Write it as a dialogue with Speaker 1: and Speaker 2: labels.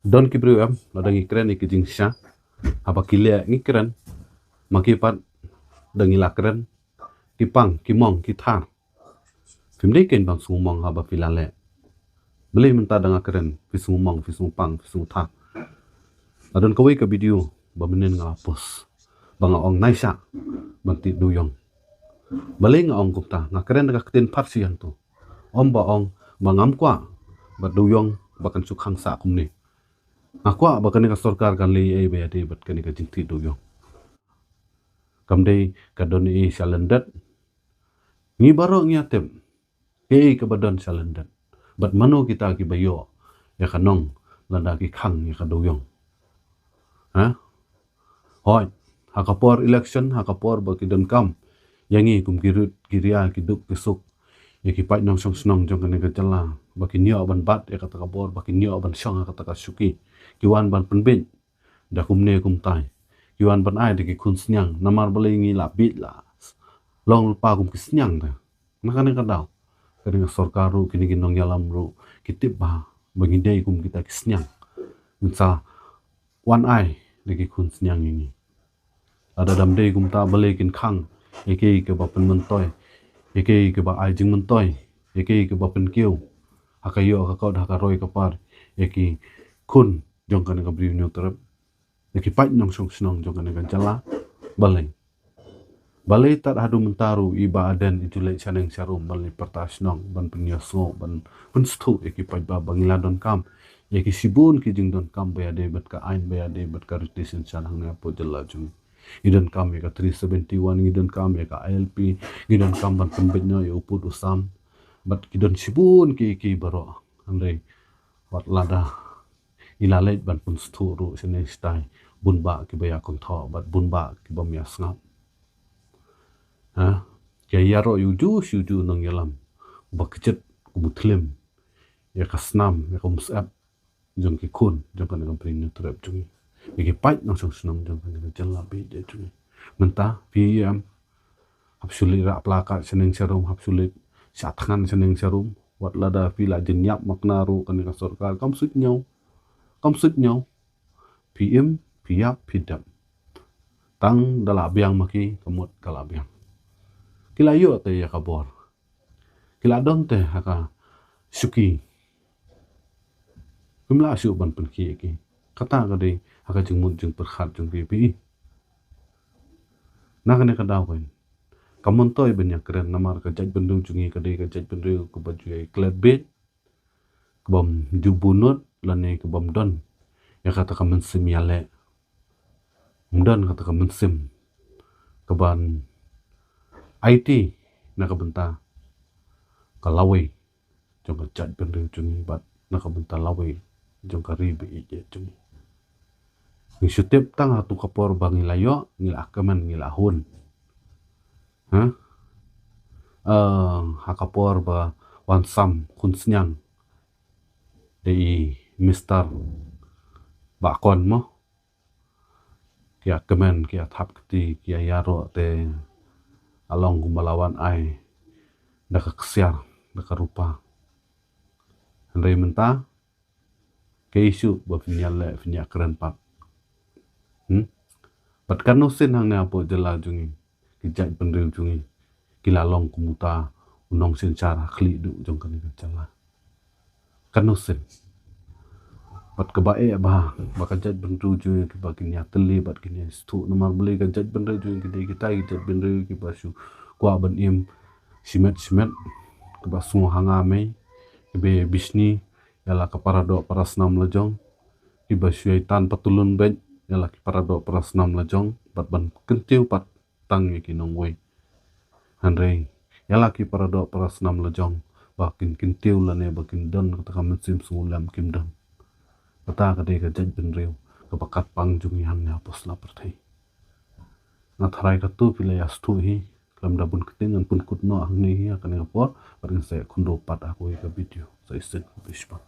Speaker 1: Don kibru am ladang ikren ikijing sha apa kilia ngikren makipat dangi lakren kipang kimong kitar fimde ken bang sumong haba filale beli menta danga keren fisumong fisupang fisuta adon kawai ka video bamenin nga pos banga ong naisa banti duyong bali nga ong gupta nga keren daga ktin parsian to omba ong bangam kwa ba duyong bakan sukhang sa kumni akwa bakan ka sarkar kan le ai be ade bat kan ka jinti duyong kamdei kadon i salendat ngi baro ngi atem ke ka badon salendat bat mano kita ki bayo ya kanong landa ki khang ya kaduyong ha hoi hakapor election hakapor ba ki don kam yangi kum kirut kiria ki duk kisuk ya ki pai nong song snong jong kan ka jala ba ki nyo ban bat ya kata kapor ba ki nyo ban song kata ka suki ki wan ban penbin da kumne kum tai ki wan ban ai de ki kun snyang namar bali ngi la bit la long pa kum ki snyang da nakane ka daw kani sarkaru kini ginong yalam ru kitip ba bangindai kum kita ki snyang sa wan ai de ki kun snyang ini ada dam dei kum ta bali kin khang eke ke ba pen mentoy eke ke ba ai jing mentoy eke ke ba pen kiu hakayo hakau dah karoi kapar eki kun jong kan ka briu nyutrep eki pai nong song snong jong kan jala balai tat hadu mentaru iba aden itu lek saneng sarum balai pertas nong ban penyosgo ban penstu eki pai ba bangila don kam eki sibun ki jing don kam ba ade bat ka ain ba ade bat ka rotation sanang ne apo jala jung idon kam ya ka 371 idon kam ya ka ILP idon kam ban pembet no ya uput usam bat kidon sibun ki baro andai wat lada ilalet ban pun sturu sene stai bunba ki baya kon tho bat bunba ki bam ya snap ha ke yaro yuju nong yalam bakchet kumutlim ya kasnam ya kumsap jong ki kun jong kan ngam prin nutrep jung ki pai nong song snong jong kan jalla bi de jung menta pm hapsulit ra plaka seneng serum hapsulit satngan seneng serum wat lada pila jenyap maknaru kan ka sarkar kam sut nyau pm piap pidap tang dala biang maki kamut kala biang kila yo te ya kabor kila don te haka suki kumla su ban penki ki kata ka de haka jengmut jeng perkhat jeng pi na kan ka daw kan kamun toy banyak keren namar ka jaj bendu jungi ka de ka jaj bendu ku baju ai klad bit kebam jubunut lane kebam don ya kata ka mensim yale mudon kata ka mensim keban IT na kabenta kalaway jong ka jaj bendu jungi bat na kabenta laway jong ka ribe ije jungi ni sutip tang hatu kapor bangilayo ngila akaman ngila hun ha hakapor ba wansam kunsnyang dei Mister bakon mo kia kemen kia thap kti kia yaro te along gumalawan ai daka kesiar daka rupa Henry menta ke isu ba finyale finya keren pat pat kanusin hang ne apo jela jungi kijat pendil jungi kilalong kumuta unong sin cara khli du jong kan jala kanusin bat kebae ba bakajat bendu jungi ki baginya teli bat kini stu nomor beli kajat bendu jungi kide kita kijat bendu ki basu kwa ban im simet ke basu hangame be bisni yala ke parado parasnam lejong ki basu tan patulun ben yala ki parado parasnam lejong bat ban kentiu pat tang ki nongwe Henry yala ki parado parasnam lejong bakin kentiu lane bakin don kata kamen sim sungulam kim don kata kade ka jaj ben reu ka bakat pang jungi hang na pos la perthai na tharai ka tu pila yastu hi lam da bun ketingan pun kutno hang ni hi akan ngapor paring saya kundo pat aku ka video saya sen bispa